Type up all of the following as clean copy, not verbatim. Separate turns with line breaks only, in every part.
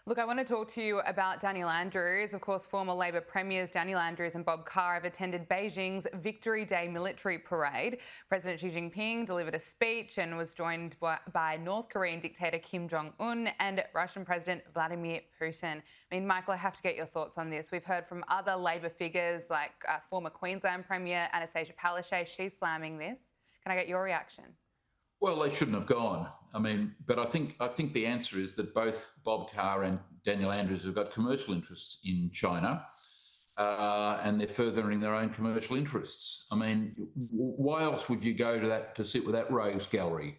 Look, I want to talk to you about Daniel Andrews. Of course, former Labor premiers Daniel Andrews and Bob Carr have attended Beijing's Victory Day military parade. President Xi Jinping delivered a speech and was joined by North Korean dictator Kim Jong-un and Russian President Vladimir Putin. I mean, Michael, I have to get your thoughts on this. We've heard from other Labor figures like former Queensland Premier Anastasia Palaszczuk. She's slamming this. Can I get your reaction?
Well, they shouldn't have gone. But I think the answer is that both Bob Carr and Daniel Andrews have got commercial interests in China, and they're furthering their own commercial interests. I mean, why else would you go to sit with that rogues gallery?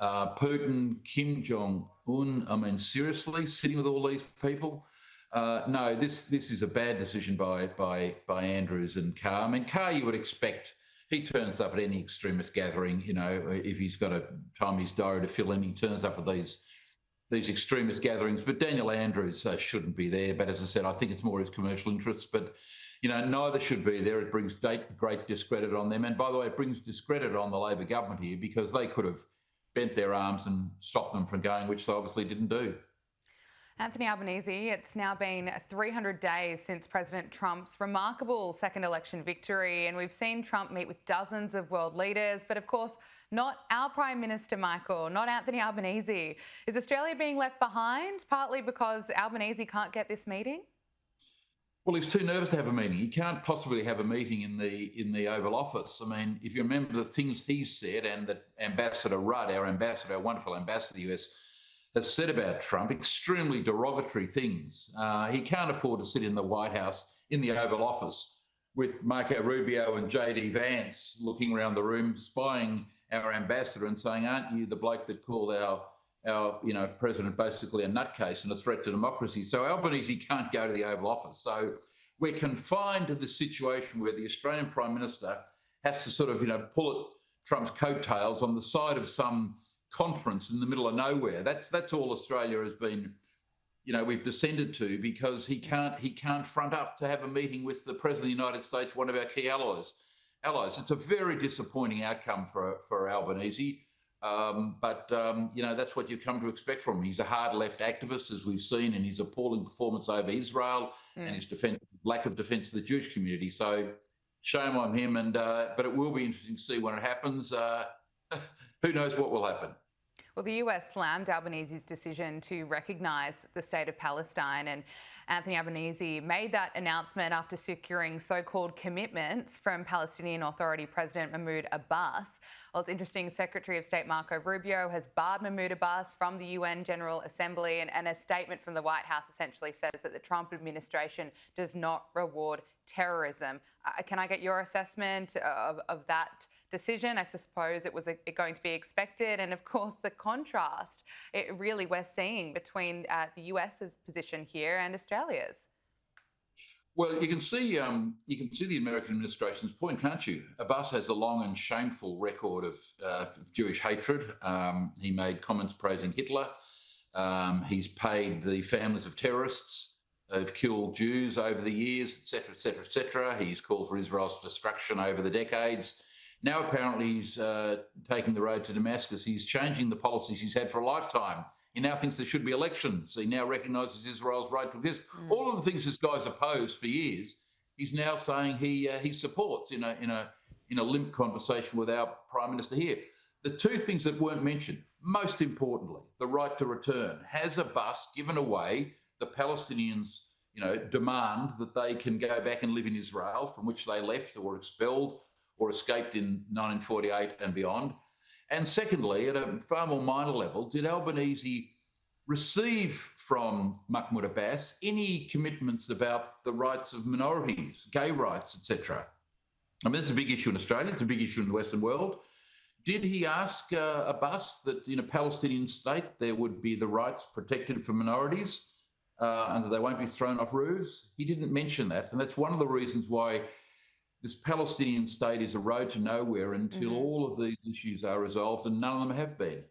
Putin, Kim Jong-un. I mean, seriously, sitting with all these people? No, this is a bad decision by Andrews and Carr. I mean, Carr, you would expect. He turns up at any extremist gathering, if he's got a time his diary to fill in, he turns up at these extremist gatherings. But Daniel Andrews shouldn't be there. But as I said, I think it's more his commercial interests. But, neither should be there. It brings great discredit on them. And by the way, it brings discredit on the Labor government here because they could have bent their arms and stopped them from going, which they obviously didn't do.
Anthony Albanese, it's now been 300 days since President Trump's remarkable second election victory, and we've seen Trump meet with dozens of world leaders, but of course, not our Prime Minister, Michael, not Anthony Albanese. Is Australia being left behind, partly because Albanese can't get this meeting?
Well, he's too nervous to have a meeting. He can't possibly have a meeting in the Oval Office. I mean, if you remember the things he said and that Ambassador Rudd, our wonderful ambassador to the US, has said about Trump, extremely derogatory things. He can't afford to sit in the White House, in the Oval Office, with Marco Rubio and JD Vance looking around the room, spying our ambassador and saying, aren't you the bloke that called our president basically a nutcase and a threat to democracy? So Albanese can't go to the Oval Office. So we're confined to the situation where the Australian Prime Minister has to sort of, pull at Trump's coattails on the side of some conference in the middle of nowhere. That's all Australia has been, we've descended to because he can't front up to have a meeting with the President of the United States, one of our key allies. It's a very disappointing outcome for Albanese, but that's what you come to expect from him. He's a hard left activist, as we've seen in his appalling performance over Israel and his lack of defence of the Jewish community. So shame on him, but it will be interesting to see when it happens. Who knows what will happen?
Well, the US slammed Albanese's decision to recognise the state of Palestine, and Anthony Albanese made that announcement after securing so-called commitments from Palestinian Authority President Mahmoud Abbas. Well, it's interesting, Secretary of State Marco Rubio has barred Mahmoud Abbas from the UN General Assembly, and a statement from the White House essentially says that the Trump administration does not reward terrorism. Can I get your assessment of that decision? I suppose it was going to be expected. And of course, the contrast we're seeing between the US's position here and Australia's.
Well, you can see the American administration's point, can't you? Abbas has a long and shameful record of Jewish hatred. He made comments praising Hitler. He's paid the families of terrorists who've killed Jews over the years, etc., etc., etc. He's called for Israel's destruction over the decades. Now, apparently, he's taking the road to Damascus. He's changing the policies he's had for a lifetime. He now thinks there should be elections. He now recognises Israel's right to exist. All of the things this guy's opposed for years, he's now saying he supports in a limp conversation with our Prime Minister here. The two things that weren't mentioned, most importantly, the right to return. Has Abbas given away the Palestinians' demand that they can go back and live in Israel, from which they left or expelled or escaped in 1948 and beyond? And secondly, at a far more minor level, did Albanese receive from Mahmoud Abbas any commitments about the rights of minorities, gay rights, etc.? I mean, this is a big issue in Australia. It's a big issue in the Western world. Did he ask Abbas that in a Palestinian state there would be the rights protected for minorities and that they won't be thrown off roofs? He didn't mention that. And that's one of the reasons why this Palestinian state is a road to nowhere until all of these issues are resolved, and none of them have been.